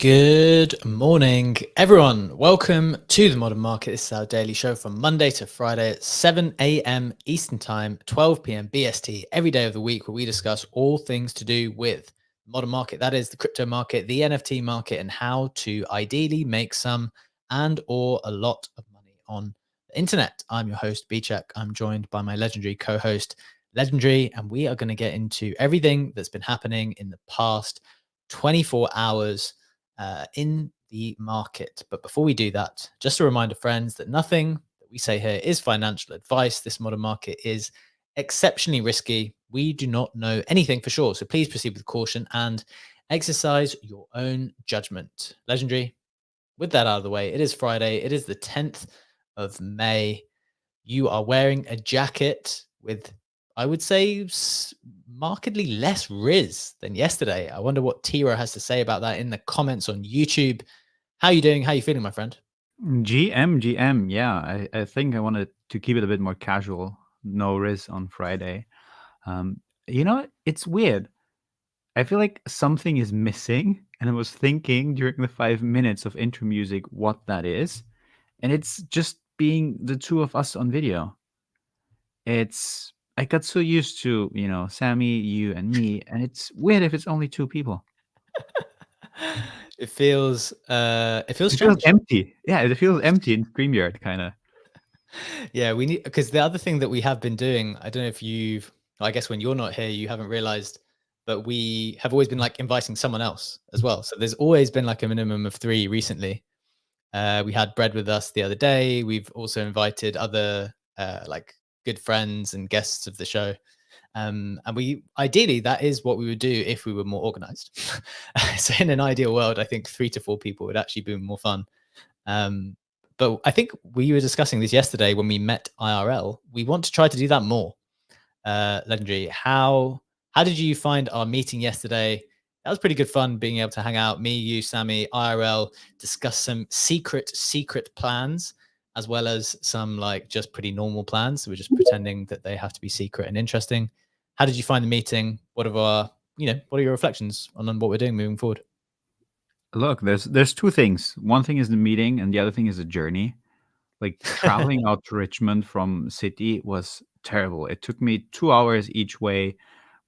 Good morning, everyone. Welcome to the Modern Market. This is our daily show from Monday to Friday at 7 a.m. Eastern Time, 12 p.m. BST, every day of the week, where we discuss all things to do with the modern market. That is the crypto market, the NFT market, and how to ideally make some and or a lot of money on the internet. I'm your host, Bchek. I'm joined by my legendary co-host, Legendary, and we are going to get into everything that's been happening in the past 24 hours in the market. But before we do that, just a reminder, friends, that nothing that we say here is financial advice. This modern market is exceptionally risky. We do not know anything for sure. So please proceed with caution and exercise your own judgment. Legendary, with that out of the way, it is Friday. It is the 10th of May. You are wearing a jacket with, I would say, markedly less Riz than yesterday. I wonder what Tiro has to say about that in the comments on YouTube. How you doing? How you feeling, my friend? GM. Yeah, I think I wanted to keep it a bit more casual. No risk on Friday. It's weird. I feel like something is missing, and I was thinking during the 5 minutes of intro music what that is, and it's just being the two of us on video. I got so used to, Sammy, you, and me, and it's weird if it's only two people. It feels It feels strange. empty. Yeah, it feels empty in StreamYard, kind of. Yeah, we need, because the other thing that we have been doing, I don't know if I guess when you're not here, you haven't realized, but we have always been like inviting someone else as well. So there's always been like a minimum of three recently. We had Bread with us the other day. We've also invited other like good friends and guests of the show. And we ideally that is what we would do if we were more organized. So in an ideal world, I think 3 to 4 people would actually be more fun. Um, but I think we were discussing this yesterday when we met IRL. We want to try to do that more. Legendary, how did you find our meeting yesterday? That was pretty good fun being able to hang out, me, you, Sammy, IRL, discuss some secret plans, as well as some like just pretty normal plans. So we're just pretending that they have to be secret and interesting. How did you find the meeting? What are your reflections on what we're doing moving forward? Look, there's two things. One thing is the meeting, and the other thing is the journey. Like traveling out to Richmond from city was terrible. It took me 2 hours each way.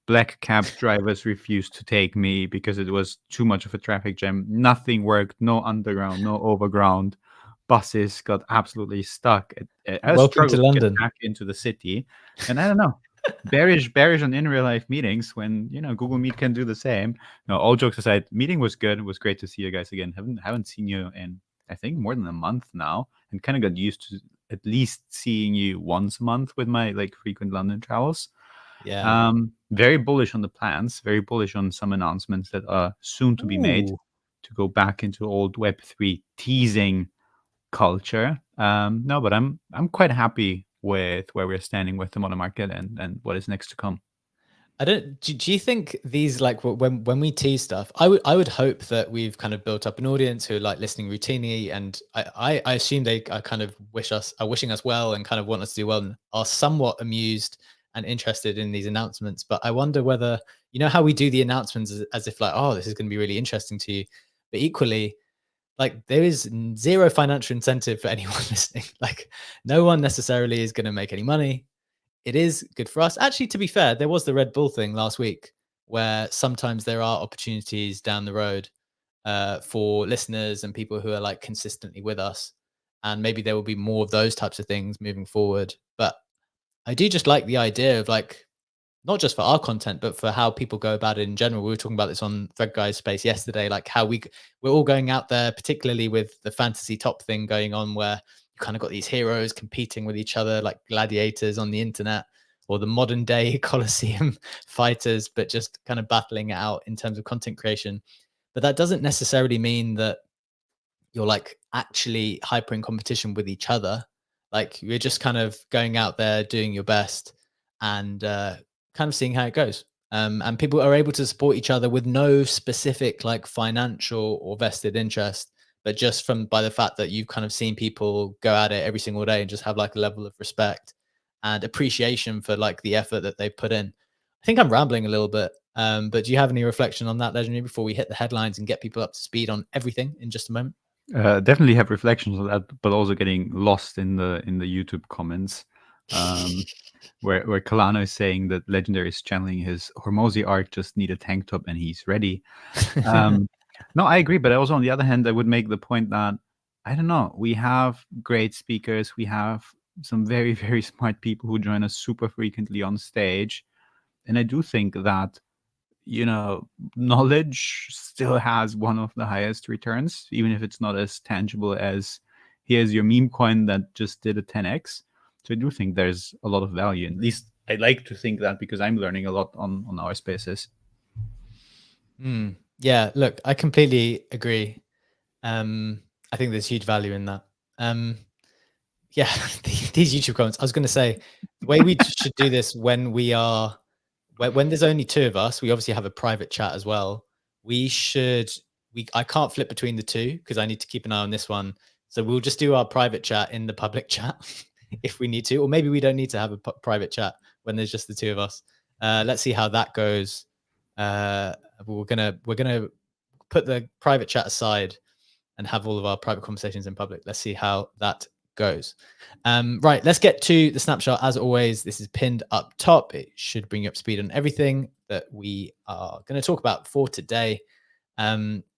Black cab drivers refused to take me because it was too much of a traffic jam. Nothing worked. No underground, no overground. Buses got absolutely stuck. I Welcome to struggled to get London. back into the city, and I don't know. Bearish on in real life meetings when Google Meet can do the same. No, all jokes aside, meeting was good. It was great to see you guys again. Haven't seen you in I think more than a month now, and kind of got used to at least seeing you once a month with my like frequent London travels. Yeah. Very bullish on the plans, very bullish on some announcements that are soon to be made Ooh. to go back into old Web3 teasing culture. No, but I'm quite happy with where we're standing with the modern market and what is next to come. I don't. Do you think these like when we tease stuff? I would hope that we've kind of built up an audience who are like listening routinely, and I assume they are kind of wishing us well and kind of want us to do well and are somewhat amused and interested in these announcements. But I wonder whether how we do the announcements as if like, oh, this is going to be really interesting to you, but equally like there is zero financial incentive for anyone listening. Like no one necessarily is going to make any money. It is good for us. Actually, to be fair, there was the Red Bull thing last week where sometimes there are opportunities down the road for listeners and people who are like consistently with us. And maybe there will be more of those types of things moving forward. But I do just like the idea of like, not just for our content, but for how people go about it in general. We were talking about this on Thread Guys Space yesterday, like how we're all going out there, particularly with the fantasy top thing going on, where you kind of got these heroes competing with each other, like gladiators on the internet, or the modern day Colosseum fighters, but just kind of battling it out in terms of content creation. But that doesn't necessarily mean that you're like actually hyper in competition with each other. Like you're just kind of going out there doing your best and kind of seeing how it goes. And people are able to support each other with no specific like financial or vested interest, but just from by the fact that you've kind of seen people go at it every single day and just have like a level of respect and appreciation for like the effort that they put in. I think I'm rambling a little bit. But do you have any reflection on that, Legendary, before we hit the headlines and get people up to speed on everything in just a moment? Definitely have reflections on that, but also getting lost in the YouTube comments, where Kalano is saying that Legendary is channeling his Hormozy arc, just need a tank top and he's ready. No, I agree, but also on the other hand, I would make the point that I don't know. We have great speakers. We have some very, very smart people who join us super frequently on stage, and I do think that knowledge still has one of the highest returns, even if it's not as tangible as here's your meme coin that just did a 10x. So I do think there's a lot of value. At least I like to think that because I'm learning a lot on our spaces. Yeah, look, I completely agree. I think there's huge value in that. Yeah, these YouTube comments. I was going to say the way we should do this when there's only two of us, we obviously have a private chat as well. I can't flip between the two because I need to keep an eye on this one. So we'll just do our private chat in the public chat if we need to, or maybe we don't need to have a private chat when there's just the two of us. Let's see how that goes. We're gonna put the private chat aside and have all of our private conversations in public. Let's see how that goes. Right, let's get to the snapshot. As always, this is pinned up top. It should bring you up to speed on everything that we are going to talk about for today.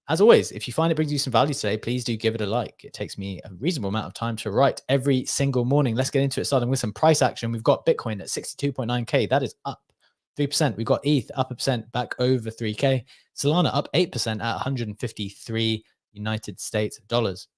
As always, if you find it brings you some value today, please do give it a like. It takes me a reasonable amount of time to write every single morning. Let's get into it, starting with some price action. We've got Bitcoin at 62.9K. That is up 3%. We've got ETH up 1% back over 3K. Solana up 8% at 153 United States dollars.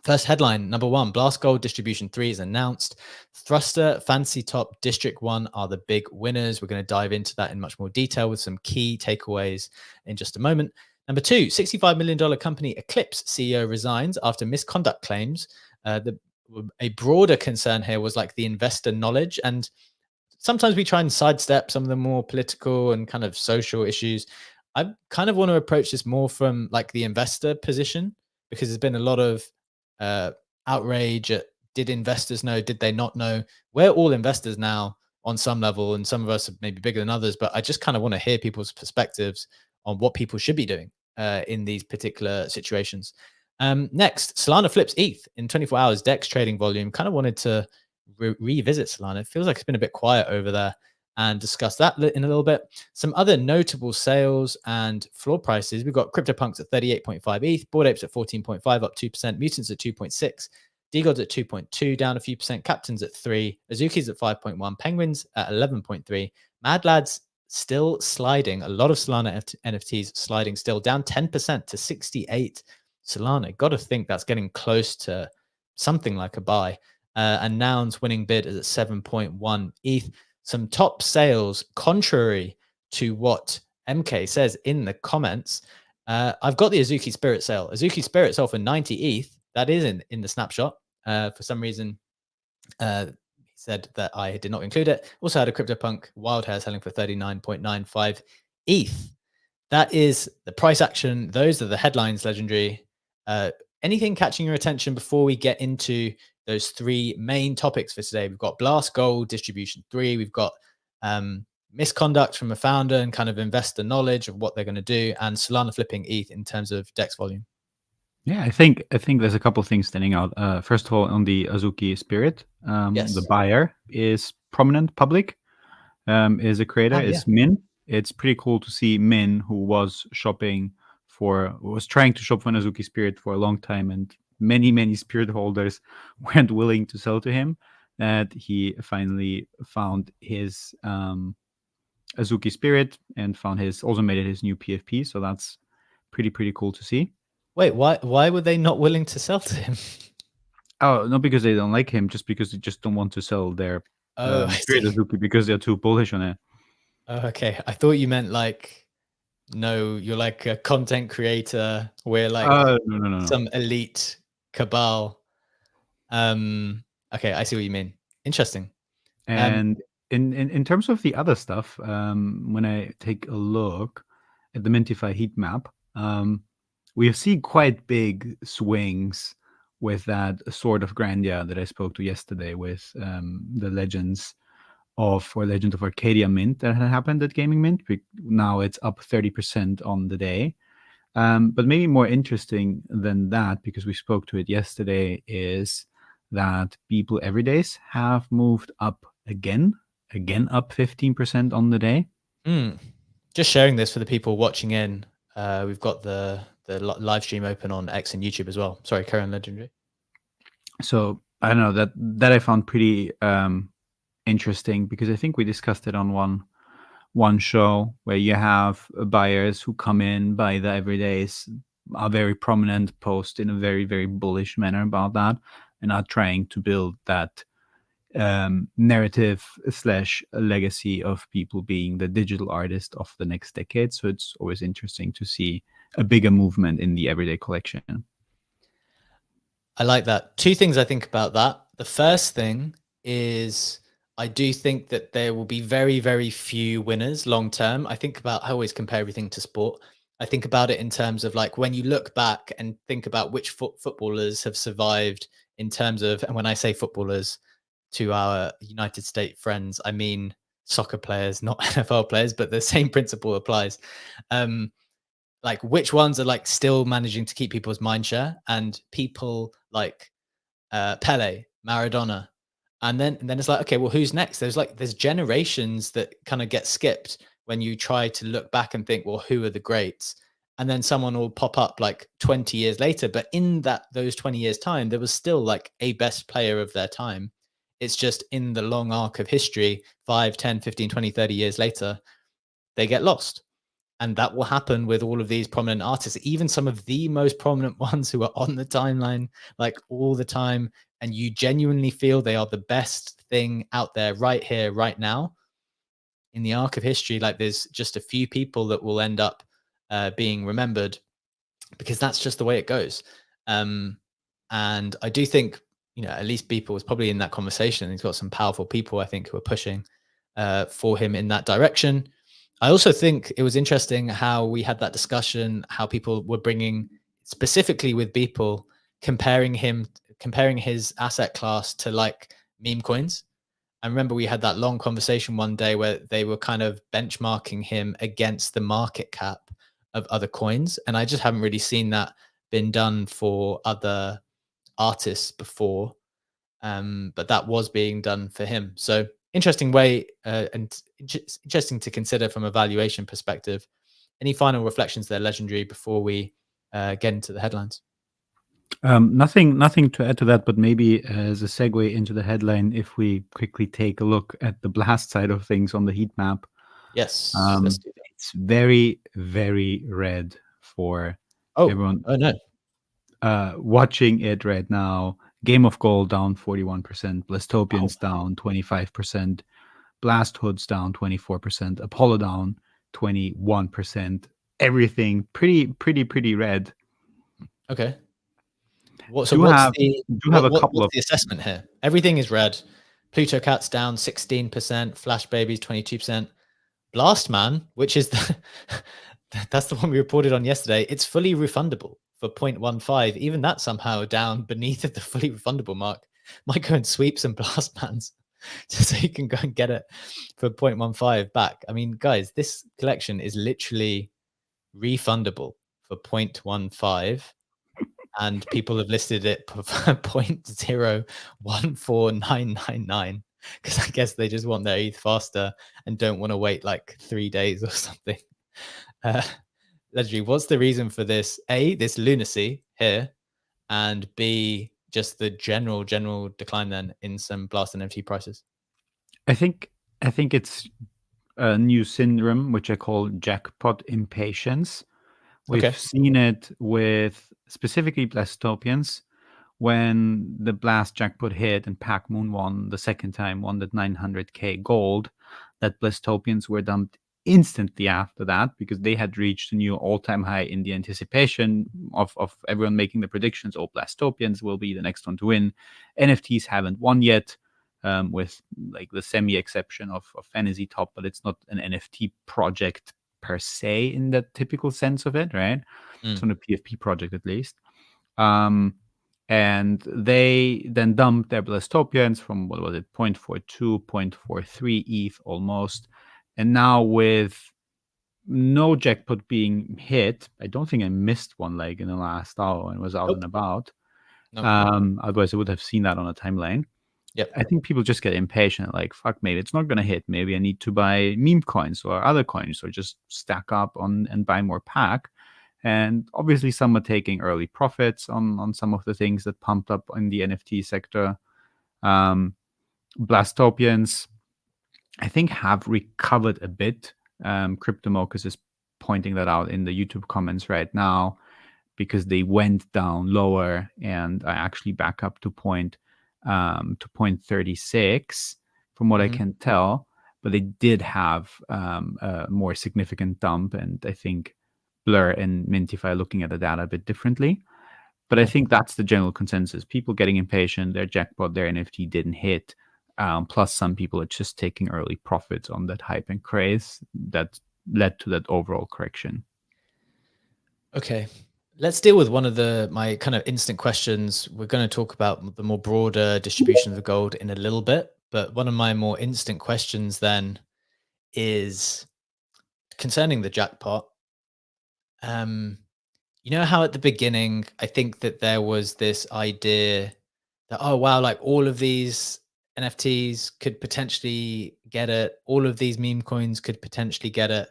First headline, number one, Blast Gold Distribution 3 is announced. Thruster, Fancy Top, District 1 are the big winners. We're going to dive into that in much more detail with some key takeaways in just a moment. Number two, $65 million company Eclipse CEO resigns after misconduct claims. A broader concern here was like the investor knowledge. And sometimes we try and sidestep some of the more political and kind of social issues. I kind of want to approach this more from like the investor position, because there's been a lot of outrage at, did investors know, did they not know? We're all investors now on some level, and some of us are maybe bigger than others, but I just kind of want to hear people's perspectives on what people should be doing in these particular situations. Next, Solana flips ETH in 24 hours. DEX trading volume. Kind of wanted to revisit Solana. It feels like it's been a bit quiet over there, and discuss that in a little bit. Some other notable sales and floor prices. We've got CryptoPunks at 38.5 ETH, Bored Apes at 14.5, up 2%, Mutants at 2.6, DeGods at 2.2, down a few percent, Captains at 3, Azuki's at 5.1, Penguins at 11.3, Mad Lads still sliding. A lot of Solana NFTs sliding still, down 10% to 68 Solana. Got to think that's getting close to something like a buy. And Noun's winning bid is at 7.1 ETH. Some top sales, contrary to what MK says in the comments. I've got the Azuki Spirit sale. Azuki Spirit sale for 90 ETH. That is in the snapshot. For some reason, he said that I did not include it. Also had a CryptoPunk Wildhair selling for 39.95 ETH. That is the price action. Those are the headlines, Legendary. Anything catching your attention before we get into those three main topics for today? We've got Blast Gold Distribution 3. We've got misconduct from a founder and kind of investor knowledge of what they're going to do, and Solana flipping ETH in terms of DEX volume. Yeah, I think there's a couple of things standing out. First of all, on the Azuki Spirit, Yes. the buyer is prominent public, is a creator, is Min. It's pretty cool to see Min, who was trying to shop for an Azuki Spirit for a long time, and many spirit holders weren't willing to sell to him, that he finally found his Azuki Spirit and also made it his new PFP. So that's pretty cool to see. Wait, why were they not willing to sell to him? Oh, not because they don't like him, just because they just don't want to sell their Spirit Azuki because they're too bullish on it. Oh, okay. I thought you meant like, no, you're like a content creator. We're like no. some elite cabal. Okay, I see what you mean. Interesting. And in terms of the other stuff, when I take a look at the Mintify heat map, we have seen quite big swings with that Sword of Grandia that I spoke to yesterday with the legends for Legend of Arcadia mint that had happened at Gaming Mint. Now it's up 30% on the day. But maybe more interesting than that, because we spoke to it yesterday, is that Beeple Everydays have moved up again up 15% on the day. Just sharing this for the people watching in. We've got the live stream open on X and YouTube as well. Sorry, Karen Legendary. So I don't know, that I found pretty interesting, because I think we discussed it on one show where you have buyers who come in, buy the Everydays, are very prominent, post in a very, very bullish manner about that, and are trying to build that narrative / legacy of people being the digital artist of the next decade. So it's always interesting to see a bigger movement in the Everyday collection. I like that. Two things I think about that. The first thing is I do think that there will be very, very few winners long term. I always compare everything to sport. I think about it in terms of like when you look back and think about which footballers have survived in terms of, and when I say footballers to our United States friends, I mean soccer players, not NFL players, but the same principle applies. Like which ones are like still managing to keep people's mind share, and people like Pele, Maradona, and then it's like, okay, well, who's next? There's generations that kind of get skipped when you try to look back and think, well, who are the greats? And then someone will pop up like 20 years later, but in those 20 years time, there was still like a best player of their time. It's just in the long arc of history, 5, 10, 15, 20, 30 years later, they get lost. And that will happen with all of these prominent artists, even some of the most prominent ones who are on the timeline like all the time. And you genuinely feel they are the best thing out there right here, right now. In the arc of history, like there's just a few people that will end up being remembered, because that's just the way it goes. And I do think, at least Beeple was probably in that conversation. He's got some powerful people, I think, who are pushing for him in that direction. I also think it was interesting how we had that discussion, how people were bringing, specifically with Beeple, comparing his asset class to like meme coins. I remember we had that long conversation one day where they were kind of benchmarking him against the market cap of other coins. And I just haven't really seen that been done for other artists before. But that was being done for him. So interesting way and interesting to consider from a valuation perspective. Any final reflections there, Legendary, before we get into the headlines? Nothing to add to that, but maybe as a segue into the headline, if we quickly take a look at the Blast side of things on the heat map. Yes, let's do that. It's very, very red for everyone. Oh no. Watching it right now. Game of Gold down 41%, Blastopians down 25%, Blast Hoods down 24%, Apollo down 21%. Everything pretty red. Okay. What's a couple of the assessment here? Everything is red. Pluto Cat's down 16%, Flash Babies 22%. Blast Man, which is that's the one we reported on yesterday, it's fully refundable for 0.15. Even that somehow down beneath the fully refundable mark. Might go and sweep some Blast Mans so you can go and get it for 0.15 back. I mean, guys, this collection is literally refundable for 0.15. And people have listed it for 0.014999 because I guess they just want their ETH faster and don't want to wait like 3 days or something. Legendary, what's the reason for this? A, this lunacy here, and B, just the general decline then in some Blast NFT prices? I think it's a new syndrome, which I call jackpot impatience. We've seen it with specifically Blastopians. When the Blast jackpot hit and Pac Moon won the second time, won that 900k gold, that Blastopians were dumped instantly after that because they had reached a new all-time high in the anticipation of everyone making the predictions. Oh, Blastopians will be the next one to win. NFTs haven't won yet, with like the semi-exception of Fantasy Top, but it's not an NFT project per se in the typical sense of it, right? It's on a PFP project at least. And they then dumped their Blastopians from, what was it, 0.42, 0.43 ETH almost. And now with no jackpot being hit, I don't think I missed one leg in the last hour and was out Nope. and about. Nope. Otherwise, I would have seen that on a timeline. Yep. I think people just get impatient, like, fuck, maybe it's not going to hit. Maybe I need to buy meme coins or other coins, or just stack up on and buy more pack. And obviously, some are taking early profits on some of the things that pumped up in the NFT sector. Blastopians, I think, have recovered a bit. Cryptomocus is pointing that out in the YouTube comments right now, because they went down lower and are actually back up to 0.36 from what I can tell. But they did have a more significant dump, and I think Blur and Mintify are looking at the data a bit differently. But I think that's the general consensus. People getting impatient, their jackpot, their NFT didn't hit. Plus, some people are just taking early profits on that hype and craze that led to that overall correction. Okay. Let's deal with one of my kind of instant questions. We're going to talk about the more broader distribution of the gold in a little bit, but one of my more instant questions then is concerning the jackpot. You know how at the beginning, I think that there was this idea that, oh, wow, like all of these NFTs could potentially get it. All of these meme coins could potentially get it.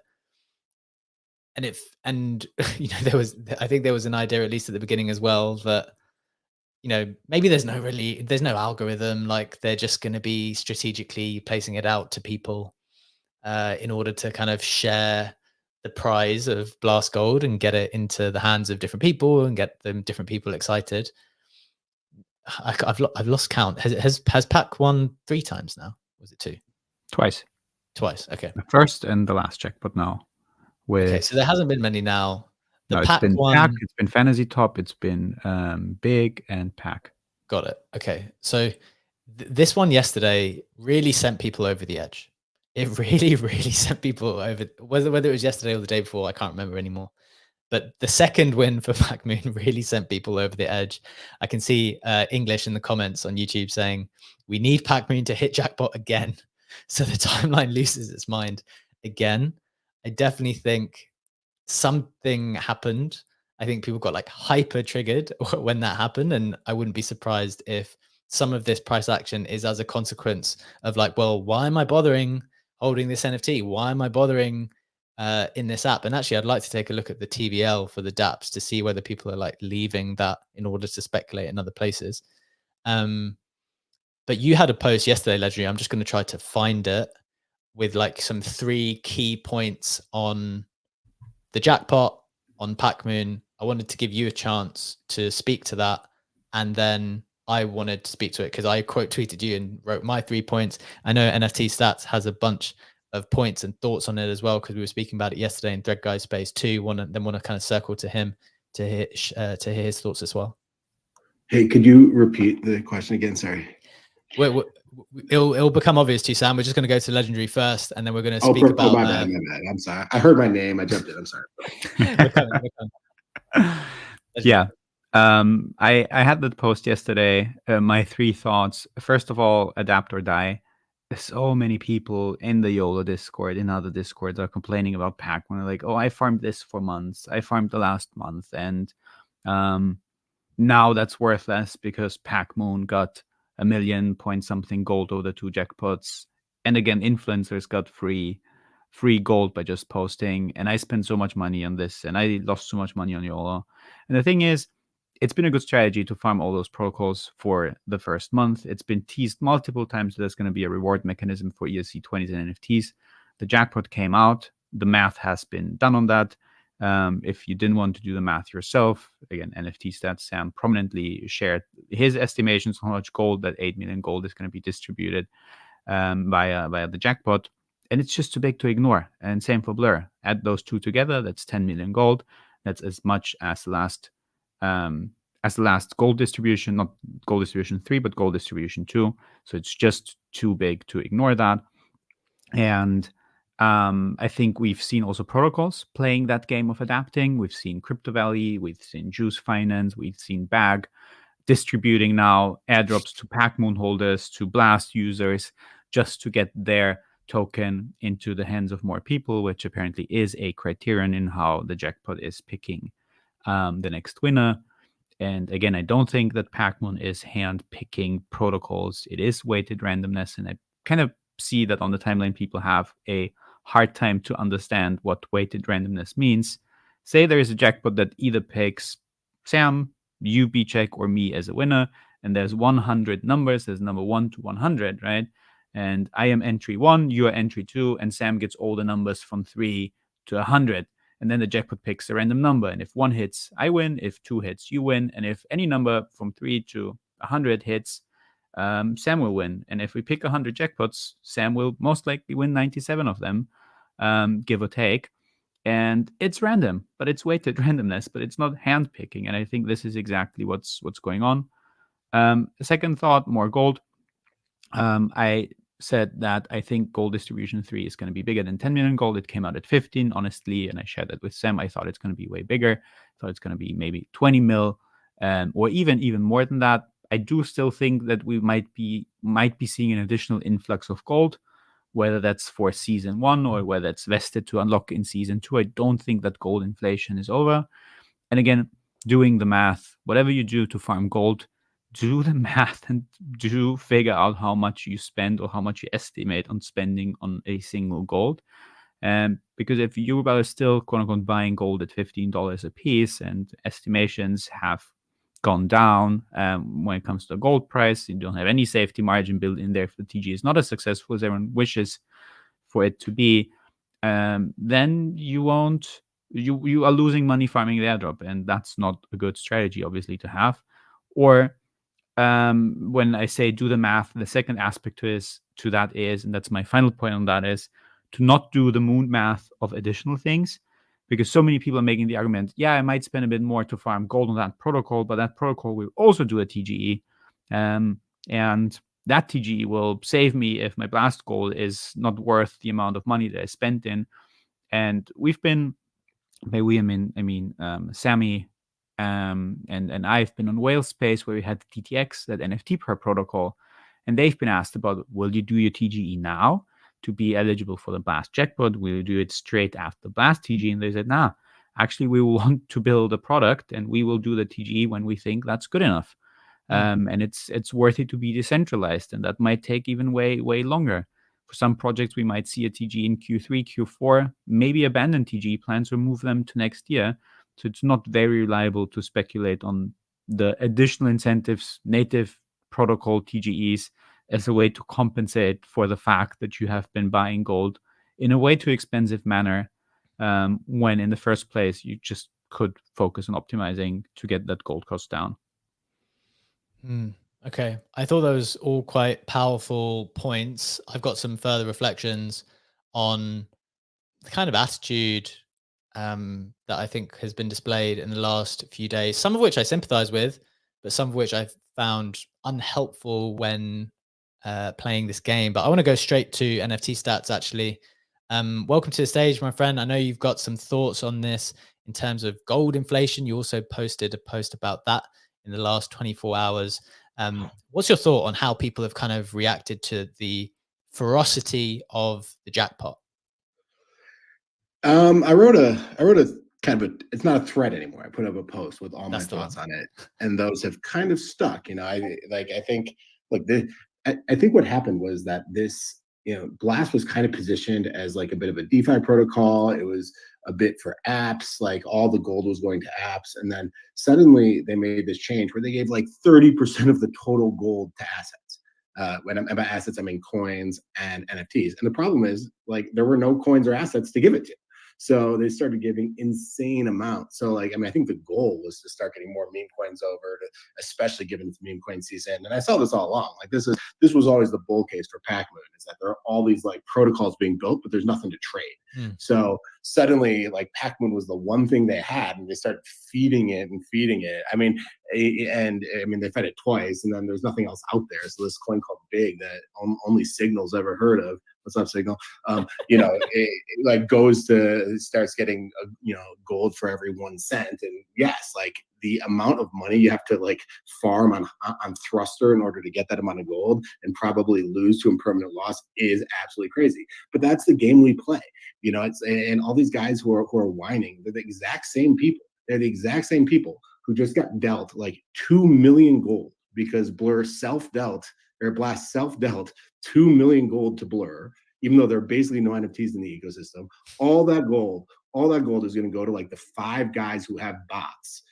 And I think there was an idea, at least at the beginning as well, that, maybe there's no algorithm, like they're just going to be strategically placing it out to people in order to kind of share the prize of Blast Gold and get it into the hands of different people and get them different people excited. I've lost count. Has Pack won 3 times now? Was it 2? Twice. Okay. The first and the last jackpot now. Okay, so there hasn't been many now. The No, it's Pack been one. Pack, it's been Fantasy Top, it's been Big and Pack. Got it. Okay, so this one yesterday really sent people over the edge. It really, really sent people over. Whether it was yesterday or the day before, I can't remember anymore. But the second win for Pac Moon really sent people over the edge. I can see English in the comments on YouTube saying, "We need Pac Moon to hit jackpot again," so the timeline loses its mind again. I definitely think something happened. I think people got like hyper triggered when that happened. And I wouldn't be surprised if some of this price action is as a consequence of like, well, why am I bothering holding this NFT? Why am I bothering in this app? And actually, I'd like to take a look at the TVL for the dApps to see whether people are like leaving that in order to speculate in other places. But you had a post yesterday, Legendary. I'm just going to try to find it with like some 3 key points on the jackpot, on Pac Moon. I wanted to give you a chance to speak to that. And then I wanted to speak to it because I quote tweeted you and wrote my 3 points. I know NFT Stats has a bunch of points and thoughts on it as well, because we were speaking about it yesterday in Thread Guy Space too. Want to kind of circle to him to hear his thoughts as well. Hey, could you repeat the question again? Sorry. It'll become obvious to you, Sam. We're just going to go to Legendary first, and then we're going to speak about. My bad. I'm sorry. I heard my name. I jumped in. I'm sorry. We're coming. Yeah. I had that post yesterday. My 3 thoughts. First of all, adapt or die. So many people in the YOLO Discord, in other Discords, are complaining about Pac when they're like, oh, I farmed this for months. I farmed the last month. And now that's worthless because Pac Moon got 1 million point something gold over the 2 jackpots. And again, influencers got free gold by just posting. And I spent so much money on this, and I lost so much money on YOLO. And the thing is, it's been a good strategy to farm all those protocols for the first month. It's been teased multiple times that there's going to be a reward mechanism for ERC20s and NFTs. The jackpot came out. The math has been done on that. If you didn't want to do the math yourself, again, NFT Stats Sam prominently shared his estimations on how much gold, that 8 million gold, is going to be distributed via the jackpot. And it's just too big to ignore. And same for Blur. Add those 2 together, that's 10 million gold. That's as much as the last gold distribution, not gold distribution 3, but gold distribution 2. So it's just too big to ignore that. And I think we've seen also protocols playing that game of adapting. We've seen Crypto Valley, we've seen Juice Finance, we've seen Bag distributing now airdrops to Packmoon holders, to Blast users, just to get their token into the hands of more people, which apparently is a criterion in how the jackpot is picking the next winner. And again, I don't think that Packmoon is hand-picking protocols. It is weighted randomness, and I kind of see that on the timeline people have a hard time to understand what weighted randomness means. Say there is a jackpot that either picks Sam, you, Bcheck, or me as a winner, and there's 100 numbers. There's number 1 to 100, right? And I am entry 1, you are entry 2, and Sam gets all the numbers from 3 to 100. And then the jackpot picks a random number. And if 1 hits, I win. If 2 hits, you win. And if any number from 3 to 100 hits, Sam will win. And if we pick 100 jackpots, Sam will most likely win 97 of them, give or take. And it's random, but it's weighted randomness, but it's not hand picking. And I think this is exactly what's going on. Second thought, more gold. I said that I think gold distribution 3 is going to be bigger than 10 million gold. It came out at 15, honestly, and I shared that with Sam. I thought it's going to be way bigger. I thought it's going to be maybe 20 mil, or even more than that. I do still think that we might be seeing an additional influx of gold, whether that's for season 1 or whether it's vested to unlock in season 2. I don't think that gold inflation is over. And again, doing the math, whatever you do to farm gold, do the math and do figure out how much you spend or how much you estimate on spending on a single gold. Because if you are still, quote unquote, buying gold at $15 a piece, and estimations have gone down when it comes to the gold price, you don't have any safety margin built in there if the TG is not as successful as everyone wishes for it to be, then you are losing money farming the airdrop, and that's not a good strategy, obviously, to have. Or when I say do the math, the second aspect to that is, and that's my final point on that, is to not do the moon math of additional things, because so many people are making the argument, yeah, I might spend a bit more to farm gold on that protocol, but that protocol will also do a TGE, and that TGE will save me if my blast gold is not worth the amount of money that I spent in. And we've been, by we I mean Sammy and I've been on Whale Space, where we had the TTX, that NFT per protocol, and they've been asked about, will you do your TGE now to be eligible for the Blast jackpot? Will you do it straight after the Blast TGE? And they said, nah, actually we want to build a product, and we will do the TGE when we think that's good enough. And it's worthy to be decentralized, and that might take even way longer. For some projects, we might see a TGE in Q3, Q4, maybe abandon TGE plans or move them to next year. So it's not very reliable to speculate on the additional incentives, native protocol TGEs, as a way to compensate for the fact that you have been buying gold in a way too expensive manner, when in the first place you just could focus on optimizing to get that gold cost down. Okay. I thought those all quite powerful points. I've got some further reflections on the kind of attitude that I think has been displayed in the last few days, some of which I sympathize with, but some of which I've found unhelpful when playing this game. But I want to go straight to NFT stats, actually. Welcome to the stage, my friend. I know you've got some thoughts on this in terms of gold inflation. You also posted a post about that in the last 24 hours. What's your thought on how people have kind of reacted to the ferocity of the jackpot? I wrote a kind of it's not a thread anymore. I put up a post with all my thoughts on it, and those have kind of stuck. I think I think what happened was that this, Blast was kind of positioned as like a bit of a DeFi protocol. It was a bit for apps, like all the gold was going to apps, and then suddenly they made this change where they gave like 30% of the total gold to assets. When I'm about assets, I mean coins and NFTs. And the problem is, like, there were no coins or assets to give it to. So they started giving insane amounts. So, I think the goal was to start getting more meme coins over, especially given it's meme coin season. And I saw this all along. Like, this was always the bull case for Packmoon, is that there are all these like protocols being built, but there's nothing to trade. So suddenly, like, Packmoon was the one thing they had, and they started feeding it. They fed it twice, and then there's nothing else out there. So this coin called Big that only Signal's ever heard of. What's up, Signal? It starts getting gold for every 1 cent, and yes, like the amount of money you have to like farm on Thruster in order to get that amount of gold and probably lose to impermanent loss is absolutely crazy. But that's the game we play. It's and all these guys who are whining, they're the exact same people. They're the exact same people who just got dealt like 2 million gold because Blur self-dealt or Blast self-dealt 2 million gold to Blur, even though there are basically no NFTs in the ecosystem. All that gold is going to go to like the 5 guys who have bots,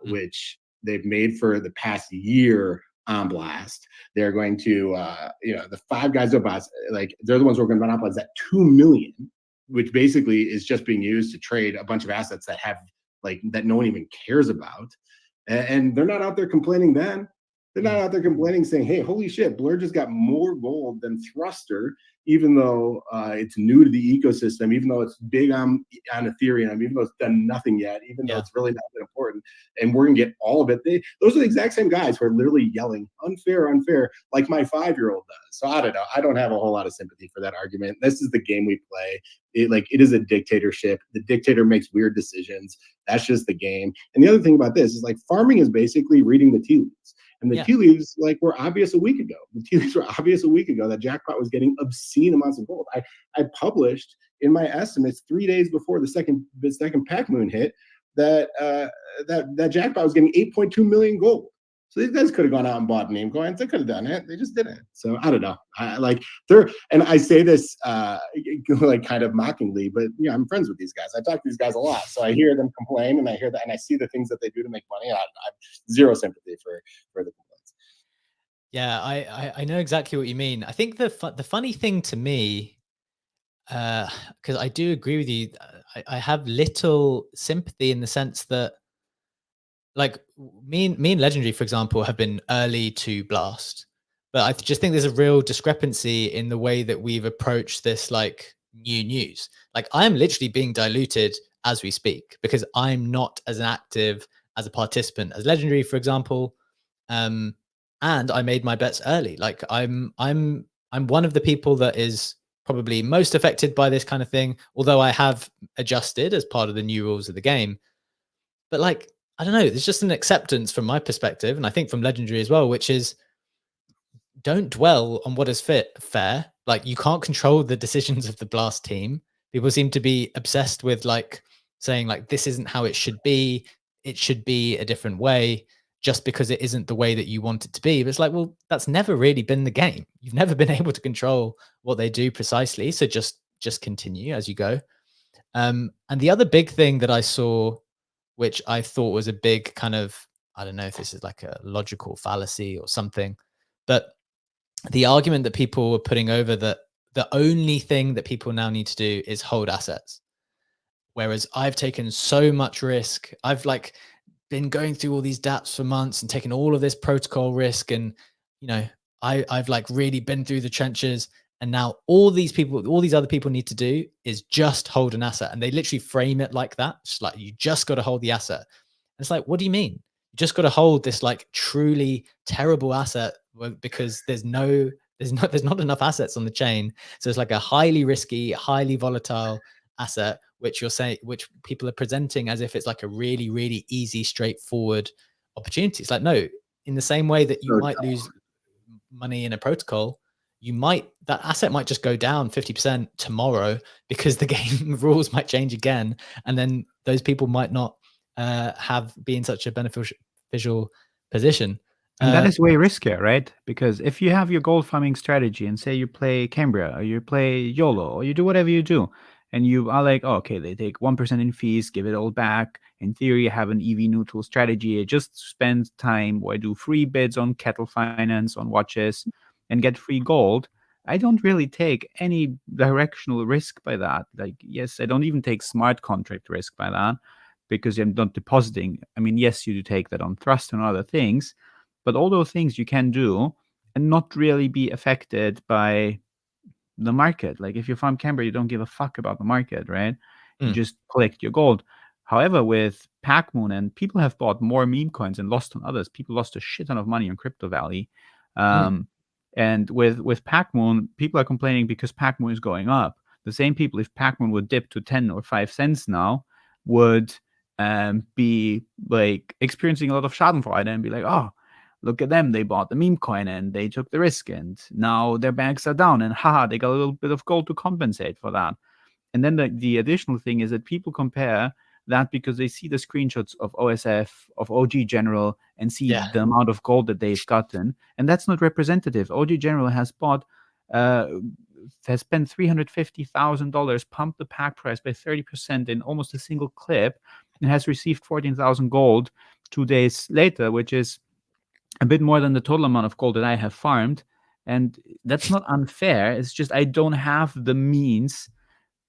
which they've made for the past year on Blast. They're going to, the 5 guys who have bots, like they're the ones who are going to monopolize that 2 million, which basically is just being used to trade a bunch of assets that have like that no one even cares about. And they're not out there complaining then. They're not out there complaining saying, hey, holy shit, Blur just got more gold than Thruster, even though it's new to the ecosystem, even though it's big on Ethereum, even though it's done nothing yet, even though it's really not that important, and we're going to get all of it. Those are the exact same guys who are literally yelling, unfair, like my 5-year-old does. So I don't know. I don't have a whole lot of sympathy for that argument. This is the game we play. It is a dictatorship. The dictator makes weird decisions. That's just the game. And the other thing about this is like farming is basically reading the tea leaves. And the tea leaves were obvious a week ago. The tea leaves were obvious a week ago that Jackpot was getting obscene amounts of gold. I published in my estimates 3 days before the second Pac Moon hit that that Jackpot was getting 8.2 million gold. So these guys could have gone out and bought meme coins. They could have done it. They just didn't. So I don't know. And I say this like kind of mockingly, but I'm friends with these guys. I talk to these guys a lot, so I hear them complain, and I hear that, and I see the things that they do to make money. I have zero sympathy for the complaints. Yeah, I know exactly what you mean. I think the funny thing to me, because I do agree with you, I have little sympathy in the sense that, like, me and Legendary, for example, have been early to Blast, but I just think there's a real discrepancy in the way that we've approached this, like, new news. Like, I'm literally being diluted as we speak because I'm not as active as a participant as Legendary, for example. And I made my bets early. Like, I'm one of the people that is probably most affected by this kind of thing, although I have adjusted as part of the new rules of the game. But like, I don't know, there's just an acceptance from my perspective, and I think from Legendary as well, which is don't dwell on what is fair. Like, you can't control the decisions of the Blast team. People seem to be obsessed with like saying like this isn't how it should be. It should be a different way just because it isn't the way that you want it to be. But it's like, well, that's never really been the game. You've never been able to control what they do precisely. So just continue as you go. And the other big thing that I saw, which I thought was a big kind of, I don't know if this is like a logical fallacy or something, but the argument that people were putting over that the only thing that people now need to do is hold assets. Whereas I've taken so much risk. I've like been going through all these dApps for months and taken all of this protocol risk. And, I've like really been through the trenches. And now all these other people need to do is just hold an asset. And they literally frame it like that. It's like, you just got to hold the asset. And it's like, what do you mean? You just got to hold this like truly terrible asset because there's not enough assets on the chain. So it's like a highly risky, highly volatile asset, which people are presenting as if it's like a really, really easy, straightforward opportunity. It's like, no, in the same way that you might lose money in a protocol, that asset might just go down 50% tomorrow because the game rules might change again. And then those people might not be in such a beneficial position. And that is way riskier, right? Because if you have your gold farming strategy and say you play Cambria or you play YOLO or you do whatever you do, and you are like, oh, okay, they take 1% in fees, give it all back. In theory, I have an EV neutral strategy. I just spend time where I do free bids on Kettle Finance, on watches, and get free gold. I don't really take any directional risk by that. Like, yes, I don't even take smart contract risk by that because I'm not depositing. I mean, yes, you do take that on Thrust and other things, but all those things you can do and not really be affected by the market. Like, if you farm Cambria, you don't give a fuck about the market, right? You just collect your gold. However, with Pac Moon, and people have bought more meme coins and lost on others. People lost a shit ton of money on Crypto Valley. And with Pac Moon, people are complaining because Pac Moon is going up. The same people, if Pac Moon would dip to 10 or 5 cents now, would be like experiencing a lot of Schadenfreude and be like, oh, look at them, they bought the meme coin and they took the risk, and now their banks are down, and haha, they got a little bit of gold to compensate for that. And then the additional thing is that people compare that because they see the screenshots of OSF, of OG General, and see the amount of gold that they've gotten, and that's not representative. OG General has bought has spent $350,000, pumped the pack price by 30% in almost a single clip, and has received 14,000 gold 2 days later, which is a bit more than the total amount of gold that I have farmed. And that's not unfair. It's just I don't have the means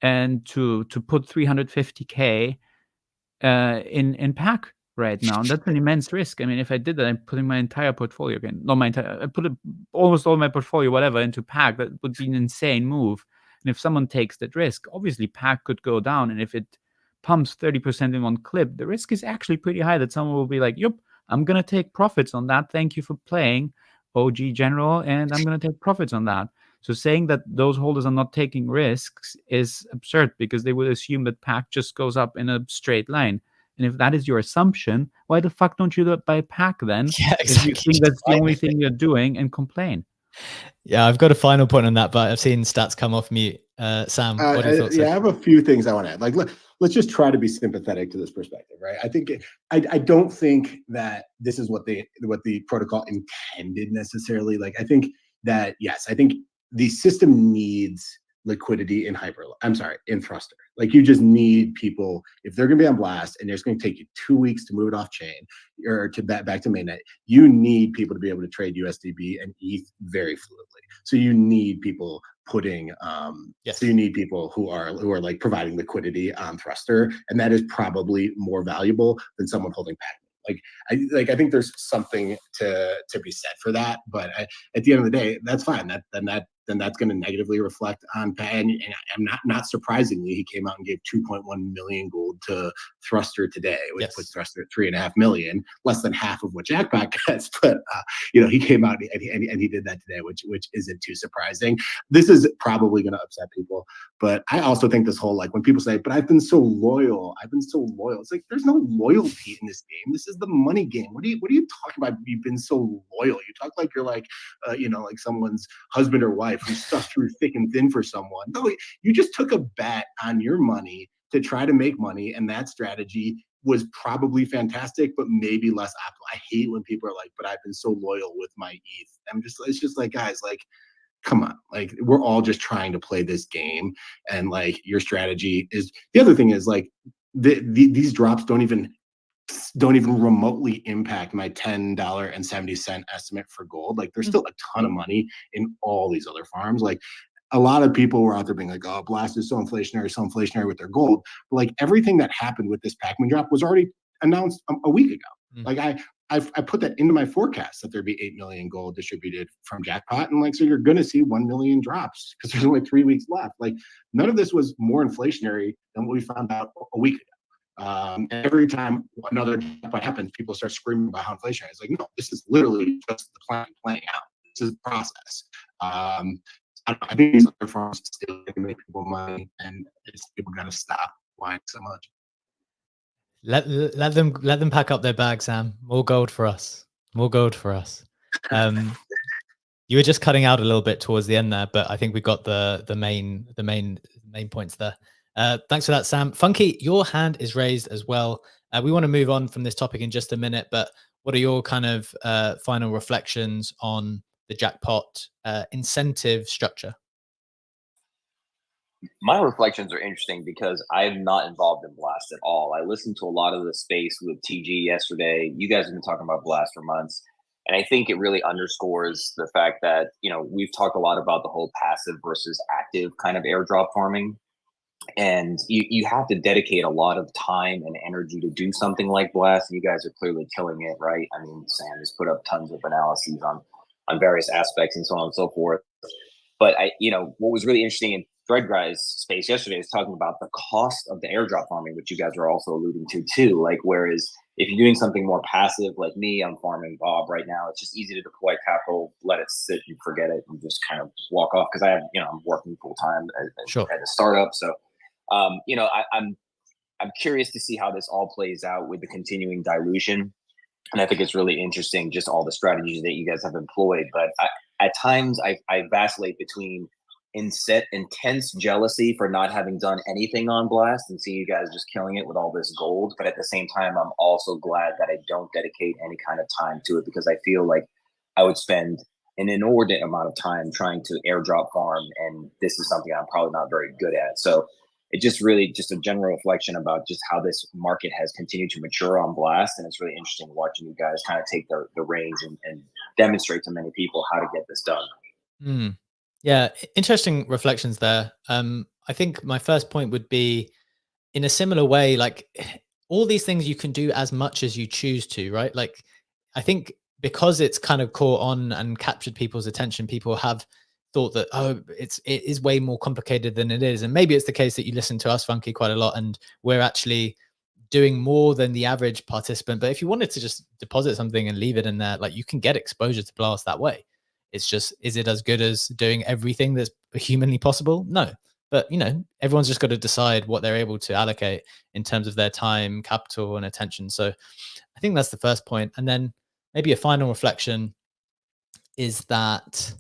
and to put 350K in pack right now, and that's an immense risk. I mean, if I did that, I'm putting my entire portfolio again. Not my entire. I put almost all my portfolio, whatever, into pack. That would be an insane move. And if someone takes that risk, obviously pack could go down. And if it pumps 30% in one clip, the risk is actually pretty high that someone will be like, "Yep, I'm gonna take profits on that. Thank you for playing OG General, and I'm gonna take profits on that." So saying that those holders are not taking risks is absurd, because they would assume that pack just goes up in a straight line. And if that is your assumption, why the fuck don't you buy pack then? Yeah, exactly. If you think that's the only thing you're doing, and complain. Yeah, I've got a final point on that, but I've seen stats come off mute. Sam, what are your thoughts? Yeah, I have a few things I want to add. Like, let's just try to be sympathetic to this perspective, right? I think I don't think that this is what the protocol intended necessarily. Like, I think that yes, I think the system needs liquidity in in Thruster. Like, you just need people, if they're going to be on Blast and it's going to take you 2 weeks to move it off chain or to back to mainnet, you need people to be able to trade USDB and ETH very fluidly. So you need people putting so you need people who are like providing liquidity on Thruster, and that is probably more valuable than someone holding pack. I think there's something to be said for that, but at the end of the day, that's fine. Then that's going to negatively reflect on Pat. And I'm not surprisingly, he came out and gave 2.1 million gold to Thruster today, which puts Thruster at 3.5 million, less than half of what Jackpot gets. But he came out and he did that today, which isn't too surprising. This is probably going to upset people, but I also think this whole, like, when people say, "But I've been so loyal," it's like, there's no loyalty in this game. This is the money game. What are you talking about? You've been so loyal. You talk like you're like like someone's husband or wife who stuck through thick and thin for someone. No, you just took a bet on your money to try to make money, and that strategy was probably fantastic, but maybe less optimal. I hate when people are like, "But I've been so loyal with my ETH." It's just like, guys, like, come on, like, we're all just trying to play this game, and like, your strategy is. The other thing is, like, these drops don't even remotely impact my $10.70 estimate for gold. Like, there's still a ton of money in all these other farms. Like, a lot of people were out there being like, "Oh, Blast is so inflationary with their gold." But like, everything that happened with this Pac-Man drop was already announced a week ago. Like, I put that into my forecast that there'd be 8 million gold distributed from Jackpot, and like, so you're going to see 1 million drops because there's only 3 weeks left. Like, none of this was more inflationary than what we found out a week ago. Every time another jackpot happens, people start screaming about how inflationary. It's like, no, this is literally just the plan playing out. This is the process. I think these other farms still can make people money, and people got to stop whining so much. Let them pack up their bags, Sam. More gold for us. More gold for us. You were just cutting out a little bit towards the end there, but I think we got the main points there. Thanks for that, Sam. Funky, your hand is raised as well. We want to move on from this topic in just a minute, but what are your kind of final reflections on the Jackpot incentive structure? My reflections are interesting because I'm not involved in Blast at all. I listened to a lot of the space with TG yesterday. You guys have been talking about Blast for months. And I think it really underscores the fact that, we've talked a lot about the whole passive versus active kind of airdrop farming. And you have to dedicate a lot of time and energy to do something like Blast. You guys are clearly killing it, right? I mean, Sam has put up tons of analyses on various aspects and so on and so forth. But what was really interesting in ThreadGuy's space yesterday is talking about the cost of the airdrop farming, which you guys are also alluding to too. Like, whereas if you're doing something more passive, like me, I'm farming Bob right now. It's just easy to deploy capital, let it sit and forget it, and just kind of walk off. Because I have, I'm working full time at a startup, so. I'm curious to see how this all plays out with the continuing dilution. And I think it's really interesting, just all the strategies that you guys have employed. But at times, I vacillate between intense jealousy for not having done anything on Blast and see you guys just killing it with all this gold. But at the same time, I'm also glad that I don't dedicate any kind of time to it, because I feel like I would spend an inordinate amount of time trying to airdrop farm, and this is something I'm probably not very good at. So it just really just a general reflection about just how this market has continued to mature on Blast. And it's really interesting watching you guys kind of take the reins and demonstrate to many people how to get this done. Yeah, interesting reflections there. I think my first point would be, in a similar way, like all these things you can do as much as you choose to, right? Like, I think because it's kind of caught on and captured people's attention, people have thought that, oh, it is way more complicated than it is. And maybe it's the case that you listen to us, Funky, quite a lot, and we're actually doing more than the average participant. But if you wanted to just deposit something and leave it in there, like, you can get exposure to Blast that way. It's just, is it as good as doing everything that's humanly possible? No. But, you know, everyone's just got to decide what they're able to allocate in terms of their time, capital, and attention. So I think that's the first point. And then maybe a final reflection is that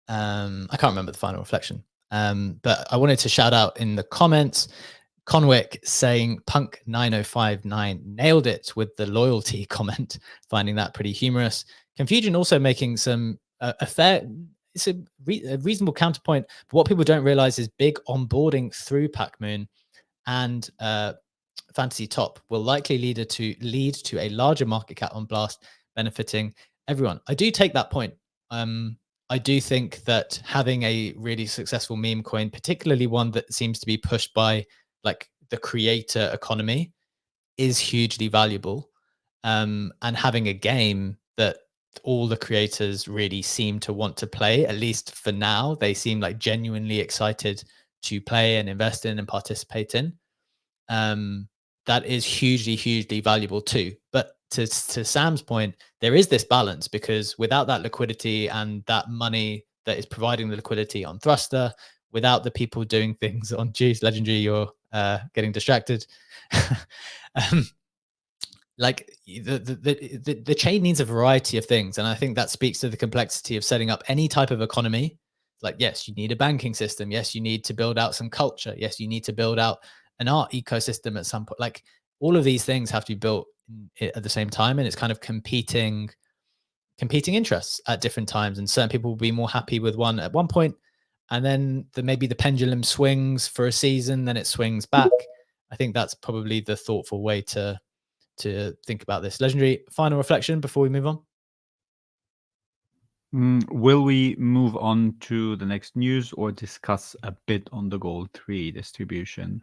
I can't remember the final reflection, but I wanted to shout out in the comments, Conwick saying Punk 9059 nailed it with the loyalty comment, finding that pretty humorous. Confusion also making some it's a reasonable counterpoint. But what people don't realize is big onboarding through Pac-Moon and Fantasy Top will likely lead to a larger market cap on Blast, benefiting everyone. I do take that point. I do think that having a really successful meme coin, particularly one that seems to be pushed by like the creator economy, is hugely valuable. And having a game that all the creators really seem to want to play, at least for now, they seem like genuinely excited to play and invest in and participate in. That is hugely, hugely valuable too. But to Sam's point, there is this balance, because without that liquidity and that money that is providing the liquidity on Thruster, without the people doing things on Juice Legendary, you're getting distracted. Like the chain needs a variety of things, and I think that speaks to the complexity of setting up any type of economy. Like, yes, you need a banking system. Yes, you need to build out some culture. Yes, you need to build out an art ecosystem at some point. Like, all of these things have to be built at the same time, and it's kind of competing interests at different times. And certain people will be more happy with one at one point, and then maybe the pendulum swings for a season, then it swings back. I think that's probably the thoughtful way to think about this. Legendary, final reflection before we move on? Will we move on to the next news or discuss a bit on the Gold 3 distribution?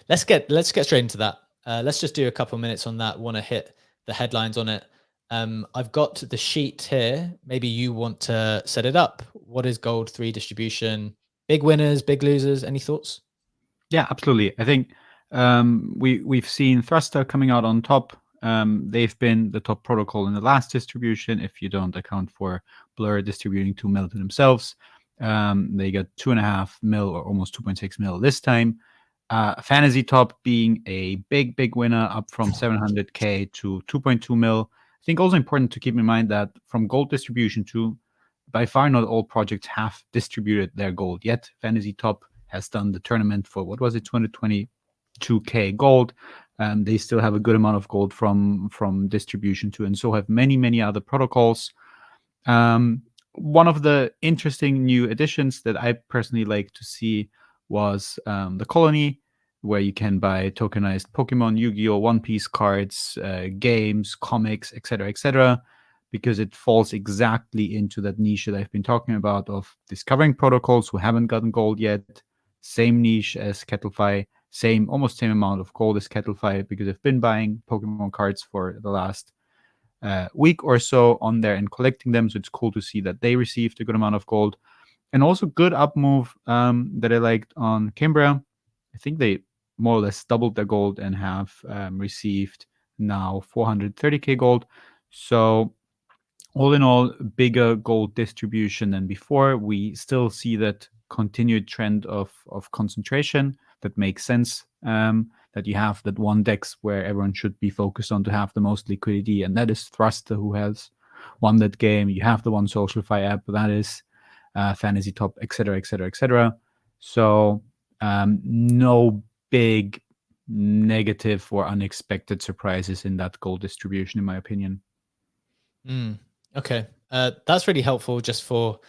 Let's get straight into that. Let's just do a couple of minutes on that. Want to hit the headlines on it. I've got the sheet here. Maybe you want to set it up. What is Gold 3 distribution? Big winners, big losers. Any thoughts? Yeah, absolutely. I think we've seen Thruster coming out on top. They've been the top protocol in the last distribution, if you don't account for Blur distributing 2 mil to themselves. They got 2.5 mil or almost 2.6 mil this time. Fantasy Top being a big winner, up from 700K to 2.2 mil. I think also important to keep in mind that from gold distribution to, by far not all projects have distributed their gold yet. Fantasy Top has done the tournament for, what was it, 222K gold. They still have a good amount of gold from distribution too, and so have many other protocols. One of the interesting new additions that I personally like to see was the Colony, where you can buy tokenized Pokemon, Yu-Gi-Oh, One Piece cards, games, comics, etc., because it falls exactly into that niche that I've been talking about of discovering protocols who haven't gotten gold yet. Same niche as Kettlefy, almost same amount of gold as Kettlefy, because I've been buying Pokemon cards for the last week or so on there and collecting them. So it's cool to see that they received a good amount of gold. And also good up move that I liked on Cambria. I think they more or less doubled their gold and have received now 430K gold. So all in all, bigger gold distribution than before. We still see that continued trend of concentration that makes sense, that that you have that one DEX where everyone should be focused on to have the most liquidity, and that is Thruster, who has won that game. You have the one SocialFi app, that is Fantasy Top, etc., etc., etc. So no big negative or unexpected surprises in that gold distribution, in my opinion. Okay, that's really helpful just for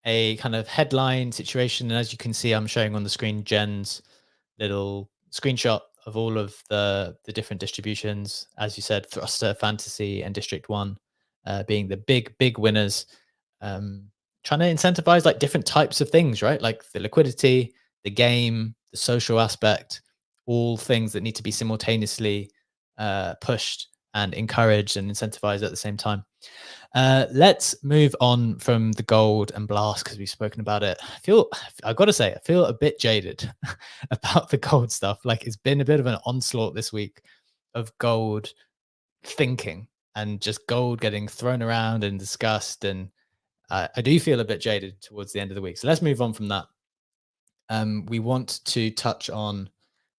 a kind of headline situation. And as you can see, I'm showing on the screen Jen's little screenshot of all of the different distributions. As you said, Thruster, Fantasy, and District 1 being the big winners. Trying to incentivize like different types of things, right? Like the liquidity, the game, the social aspect, all things that need to be simultaneously pushed and encouraged and incentivized at the same time. Let's move on from the gold and Blast because we've spoken about it. I've got to say, I feel a bit jaded about the gold stuff. Like it's been a bit of an onslaught this week of gold thinking and just gold getting thrown around and discussed. And I do feel a bit jaded towards the end of the week. So let's move on from that. We want to touch on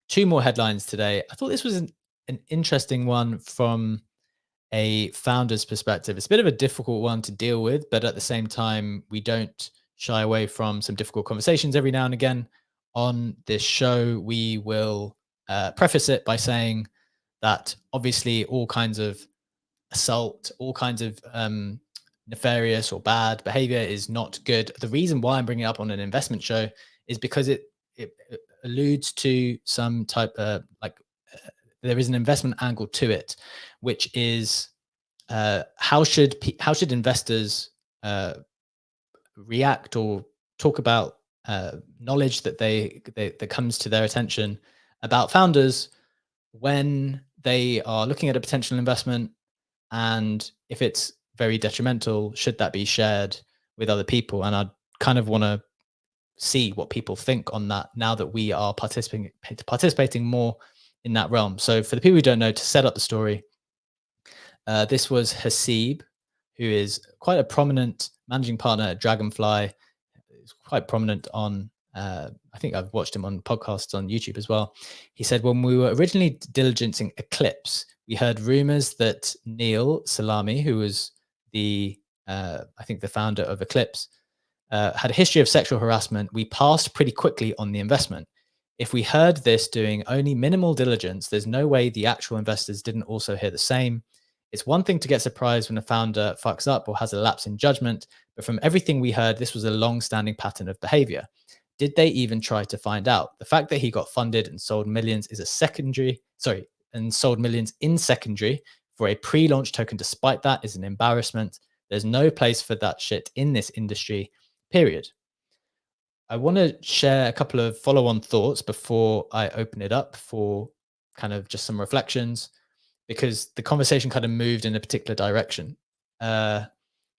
2 more headlines today. I thought this was an interesting one from a founder's perspective. It's a bit of a difficult one to deal with, but at the same time, we don't shy away from some difficult conversations every now and again on this show. We will preface it by saying that obviously all kinds of assault, all kinds of nefarious or bad behavior is not good. The reason why I'm bringing it up on an investment show is because it alludes to some type of there is an investment angle to it, which is how should investors react or talk about knowledge that comes to their attention about founders when they are looking at a potential investment, and if it's very detrimental, should that be shared with other people? And I kind of want to see what people think on that now that we are participating more in that realm. So for the people who don't know, to set up the story, this was Haseeb, who is quite a prominent managing partner at Dragonfly. He's quite prominent on, I think I've watched him on podcasts on YouTube as well. He said, when we were originally diligencing Eclipse, we heard rumors that Neil Salami, who was I think the founder of Eclipse, had a history of sexual harassment. We passed pretty quickly on the investment. If we heard this doing only minimal diligence, there's no way the actual investors didn't also hear the same. It's one thing to get surprised when a founder fucks up or has a lapse in judgment, but from everything we heard, this was a long-standing pattern of behavior. Did they even try to find out? The fact that he got funded and sold millions in secondary for a pre-launch token despite that is an embarrassment. There's no place for that shit in this industry, period. I want to share a couple of follow-on thoughts before I open it up for kind of just some reflections, because the conversation kind of moved in a particular direction.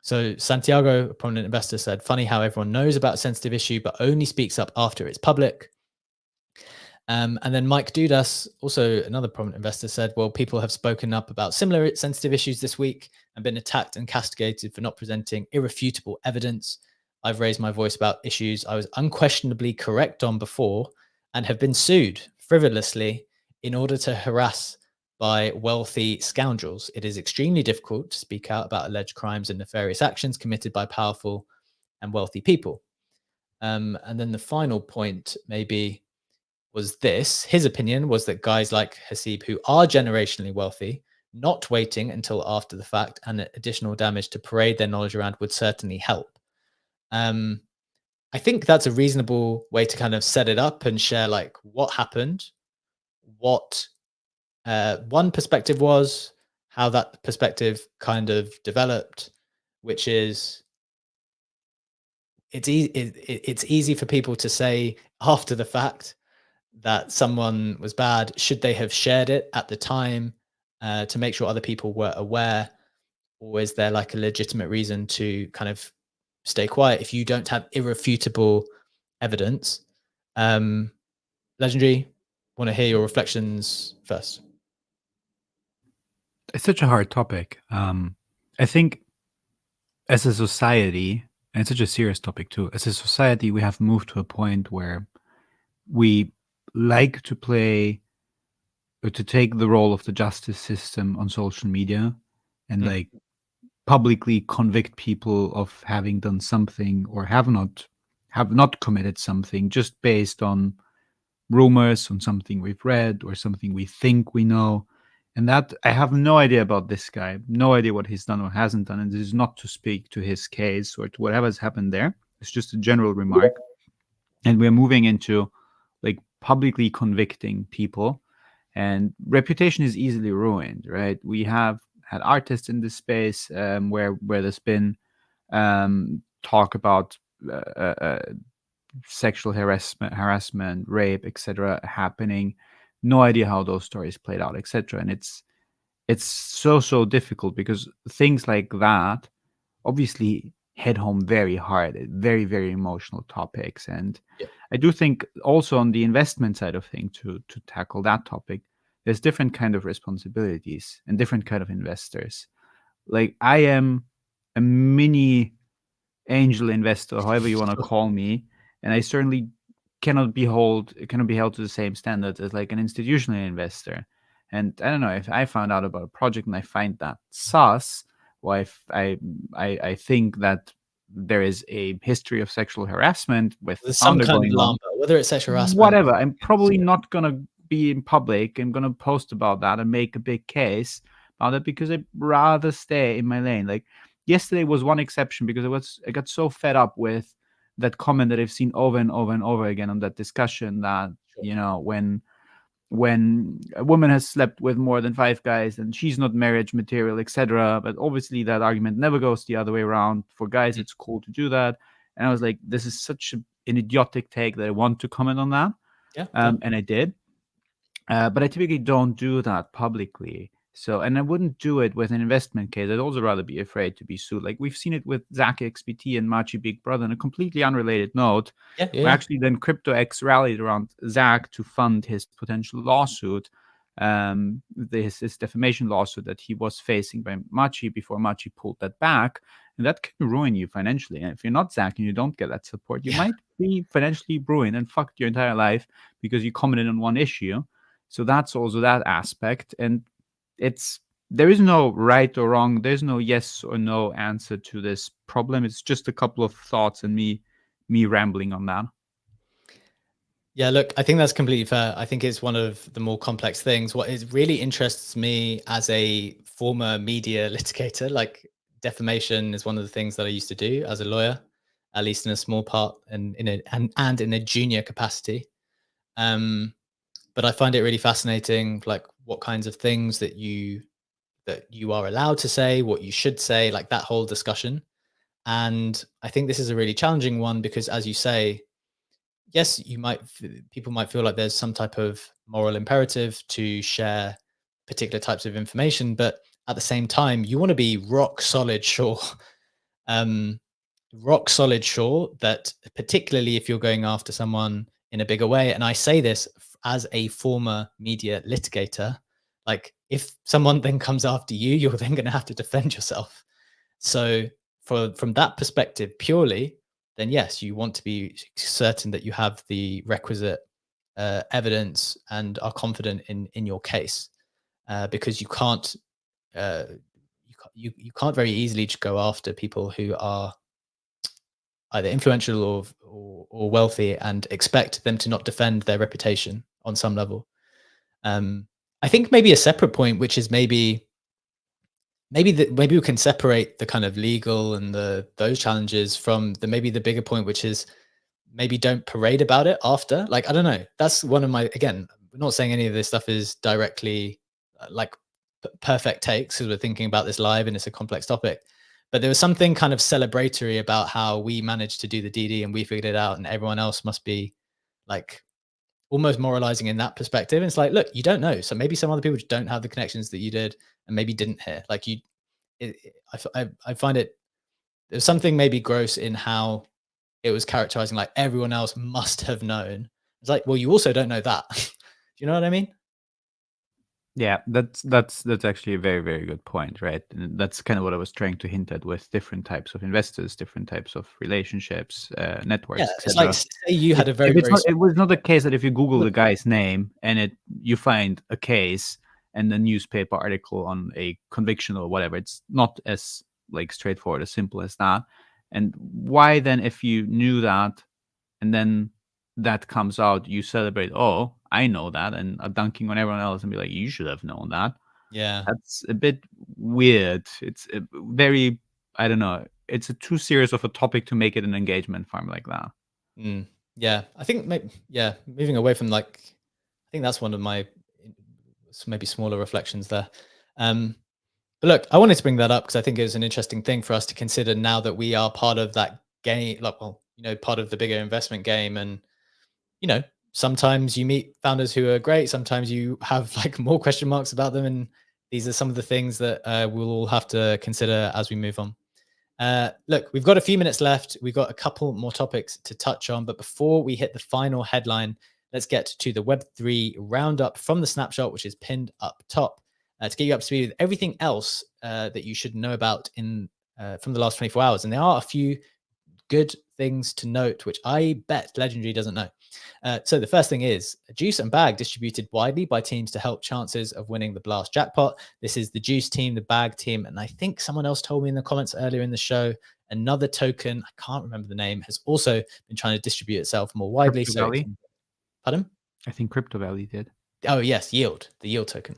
So Santiago, a prominent investor, said, funny how everyone knows about a sensitive issue, but only speaks up after it's public. And then Mike Dudas, also another prominent investor, said, well, people have spoken up about similar sensitive issues this week and been attacked and castigated for not presenting irrefutable evidence. I've raised my voice about issues I was unquestionably correct on before and have been sued frivolously in order to harass by wealthy scoundrels. It is extremely difficult to speak out about alleged crimes and nefarious actions committed by powerful and wealthy people. And then the final point maybe was this. His opinion was that guys like Haseeb, who are generationally wealthy, not waiting until after the fact and additional damage to parade their knowledge around would certainly help. I think that's a reasonable way to kind of set it up and share like what happened, what one perspective was, how that perspective kind of developed, which is it's easy for people to say after the fact that someone was bad. Should they have shared it at the time to make sure other people were aware, or is there like a legitimate reason to kind of stay quiet if you don't have irrefutable evidence? Legendary, want to hear your reflections first. It's such a hard topic. I think as a society, and it's such a serious topic too, as a society, we have moved to a point where we like to play to take the role of the justice system on social media and Mm. like publicly convict people of having done something or have not committed something just based on rumors, on something we've read or something we think we know. And that I have no idea about this guy, no idea what he's done or hasn't done. And this is not to speak to his case or to whatever's happened there. It's just a general remark. And we're moving into like publicly convicting people, and reputation is easily ruined, right? We have had artists in this space where there's been talk about sexual harassment, rape, etc. happening. No idea how those stories played out, etc. And it's so difficult because things like that obviously hit home very hard, very, very emotional topics. And Yeah. I do think also on the investment side of things, to tackle that topic, there's different kind of responsibilities and different kind of investors. Like I am a mini angel investor, however you want to call me, and I certainly cannot be held to the same standards as like an institutional investor. And I don't know, if I found out about a project and I find that sus, or if I think that there is a history of sexual harassment with the There's some founder kind of going alarm on, bell, whether it's sexual harassment, whatever, I'm probably not gonna be in public. I'm gonna post about that and make a big case about it because I'd rather stay in my lane. Like yesterday was one exception because I got so fed up with that comment that I've seen over and over and over again on that discussion that Sure. you know when a woman has slept with more than 5 guys and she's not marriage material, etc. But obviously that argument never goes the other way around. For guys, it's cool to do that. And I was like, this is such an idiotic take that I want to comment on that. Yeah. And I did. But I typically don't do that publicly. So, and I wouldn't do it with an investment case. I'd also rather be afraid to be sued. Like we've seen it with Zach XBT and Machi Big Brother on a completely unrelated note. Yeah. Where actually then CryptoX rallied around Zach to fund his potential lawsuit, his defamation lawsuit that he was facing by Machi before Machi pulled that back. And that can ruin you financially. And if you're not Zach and you don't get that support, you might be financially ruined and fucked your entire life because you commented on one issue. So that's also that aspect. And there is no right or wrong. There's no yes or no answer to this problem. It's just a couple of thoughts and me rambling on that. Yeah, look, I think that's completely fair. I think it's one of the more complex things. What is really interests me as a former media litigator, like defamation is one of the things that I used to do as a lawyer, at least in a small part and in a junior capacity. But I find it really fascinating, like what kinds of things that you are allowed to say, what you should say, like that whole discussion. And I think this is a really challenging one because, as you say, yes, people might feel like there's some type of moral imperative to share particular types of information, but at the same time, you want to be rock solid sure that particularly if you're going after someone in a bigger way, and I say this as a former media litigator, like if someone then comes after you, you're then going to have to defend yourself. So from that perspective purely, then yes, you want to be certain that you have the requisite evidence and are confident in your case, because you can't very easily just go after people who are either influential or wealthy and expect them to not defend their reputation on some level. I think maybe a separate point, which is maybe we can separate the kind of legal and those challenges from the bigger point, which is maybe don't parade about it after. Like, I don't know. That's one of my, again, we're not saying any of this stuff is directly like perfect takes because we're thinking about this live and it's a complex topic. But there was something kind of celebratory about how we managed to do the DD and we figured it out and everyone else must be like almost moralizing in that perspective. And it's like, look, you don't know. So maybe some other people just don't have the connections that you did and maybe didn't hear. Like I find there's something maybe gross in how it was characterizing like everyone else must have known. It's like, well, you also don't know that. Do you know what I mean? Yeah, that's actually a very, very good point, right? And that's kind of what I was trying to hint at with different types of investors, different types of relationships, Yeah, networks, it's like etc. say you had a very If it's very not, it was not the case that if you Google small. the guy's name and you find a case and a newspaper article on a conviction or whatever, it's not as like straightforward, as simple as that. And why then, if you knew that, and then that comes out, you celebrate, oh, I know that, and are dunking on everyone else and be like, you should have known that. Yeah. That's a bit weird. It's a very, I don't know, it's too serious of a topic to make it an engagement farm like that. Yeah, I think moving away from I think that's one of my maybe smaller reflections there. But look, I wanted to bring that up because I think it was an interesting thing for us to consider now that we are part of that game, part of the bigger investment game. And, sometimes you meet founders who are great. Sometimes you have more question marks about them. And these are some of the things that we'll all have to consider as we move on. Look, we've got a few minutes left. We've got a couple more topics to touch on. But before we hit the final headline, let's get to the Web3 roundup from the snapshot, which is pinned up top. To get you up to speed with everything else that you should know about from the last 24 hours. And there are a few good things to note, which I bet Legendary doesn't know. So the first thing is Juice and Bag distributed widely by teams to help chances of winning the Blast jackpot. This is the Juice team, the Bag team, and I think someone else told me in the comments earlier in the show, another token, I can't remember the name, has also been trying to distribute itself more widely. Crypto Valley? Pardon? I think Crypto Valley did. Oh yes, Yield, the Yield token.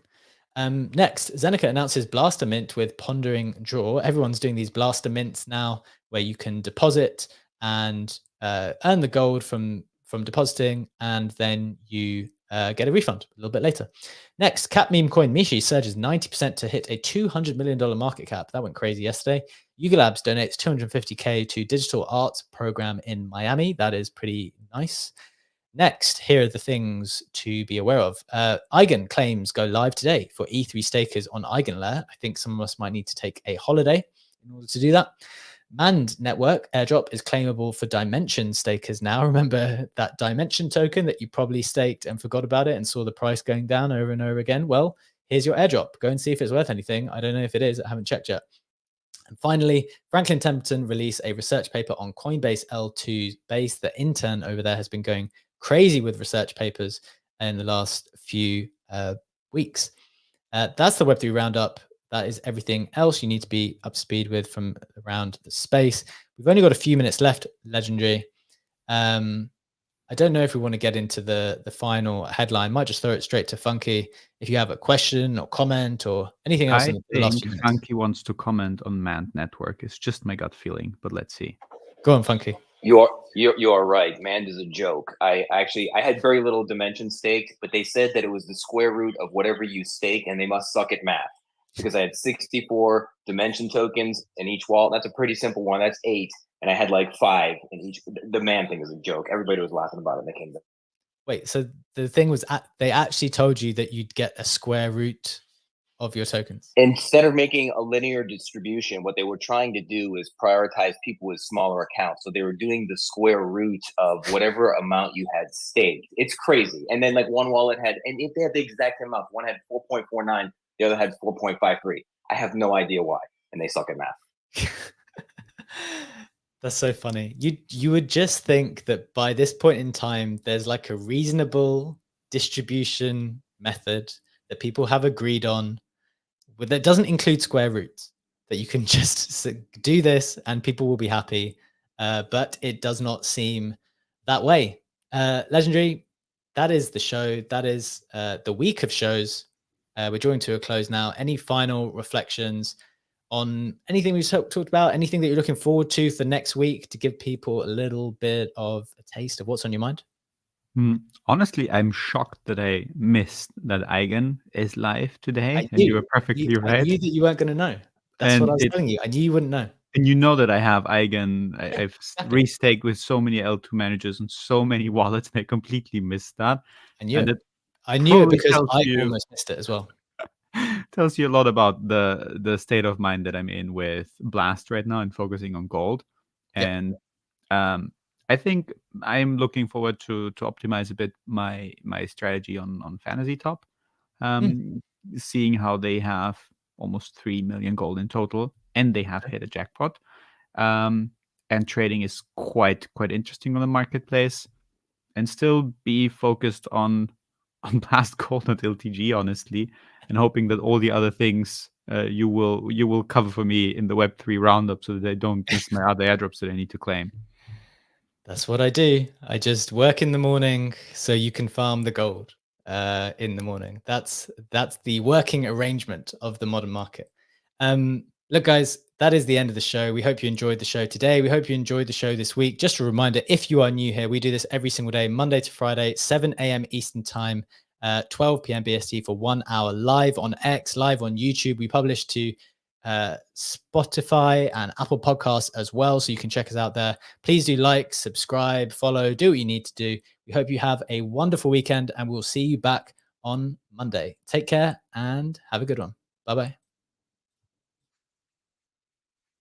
Next, Zeneca announces Blaster Mint with Pondering Draw. Everyone's doing these Blaster Mints now where you can deposit and earn the gold from depositing, and then you get a refund a little bit later. Next, Cat Meme Coin Mishi surges 90% to hit a $200 million market cap. That went crazy yesterday. Yuga Labs donates $250K to digital arts program in Miami. That is pretty nice. Next, here are the things to be aware of. Eigen claims go live today for E3 stakers on EigenLayer. I think some of us might need to take a holiday in order to do that. Manned Network airdrop is claimable for Dimension stakers now. Remember that Dimension token that you probably staked and forgot about it and saw the price going down over and over again? Well, here's your airdrop. Go and see if it's worth anything. I don't know if it is. I haven't checked yet. And finally, Franklin Templeton released a research paper on Coinbase L2 base. The intern over there has been going crazy with research papers in the last few weeks. That's the Web3 roundup. That is everything else you need to be up to speed with from around the space. We've only got a few minutes left, Legendary. I don't know if we want to get into the final headline. Might just throw it straight to Funky. If you have a question or comment or anything else in the last few minutes. Funky wants to comment on Manned Network. It's just my gut feeling, but let's see. Go on, Funky. You are right. Manned is a joke. I had very little Dimension staked, but they said that it was the square root of whatever you stake, and they must suck at math because I had 64 Dimension tokens in each wallet. That's a pretty simple one. That's 8, and I had 5 in each. The man thing is a joke. Everybody was laughing about it in the kingdom. Wait, so the thing was, they actually told you that you'd get a square root of your tokens. Instead of making a linear distribution, what they were trying to do is prioritize people with smaller accounts. So they were doing the square root of whatever amount you had staked. It's crazy. And then one wallet had, and if they had the exact same amount, one had 4.49, the other had 4.53. I have no idea why. And they suck at math. That's so funny. You would just think that by this point in time, there's a reasonable distribution method that people have agreed on that doesn't include square roots, that you can just do this and people will be happy. But it does not seem that way. Legendary, that is the show. That is the week of shows. We're drawing to a close now. Any final reflections on anything we've talked about, anything that you're looking forward to for next week to give people a little bit of a taste of what's on your mind? Honestly, I'm shocked that I missed that Eigen is live today, and you were perfectly right. I knew that you weren't going to know. That's what I was telling you. I knew you wouldn't know. And you know that I have Eigen. I've restaked with so many L2 managers and so many wallets, and I completely missed that. I knew it because I almost missed it as well. Tells you a lot about the state of mind that I'm in with Blast right now and focusing on gold. And I think I'm looking forward to optimize a bit my strategy on Fantasy Top. seeing how they have almost 3 million gold in total, and they have hit a jackpot. And trading is quite interesting on the marketplace, and still be focused on Blast Gold and LTG, honestly, and hoping that all the other things you will cover for me in the Web3 roundup, so that I don't miss my other airdrops that I need to claim. That's what I do. I just work in the morning so you can farm the gold in the morning. That's the working arrangement of the modern market. Look, guys, that is the end of the show. We hope you enjoyed the show today. We hope you enjoyed the show this week. Just a reminder, if you are new here, we do this every single day, Monday to Friday, 7 a.m. Eastern time, 12 p.m. BST for 1 hour, live on X, live on YouTube. We publish to Spotify and Apple Podcasts as well, so you can check us out there. Please do like, subscribe, follow, do what you need to do. We hope you have a wonderful weekend, and we'll see you back on Monday. Take care and have a good one. Bye-bye.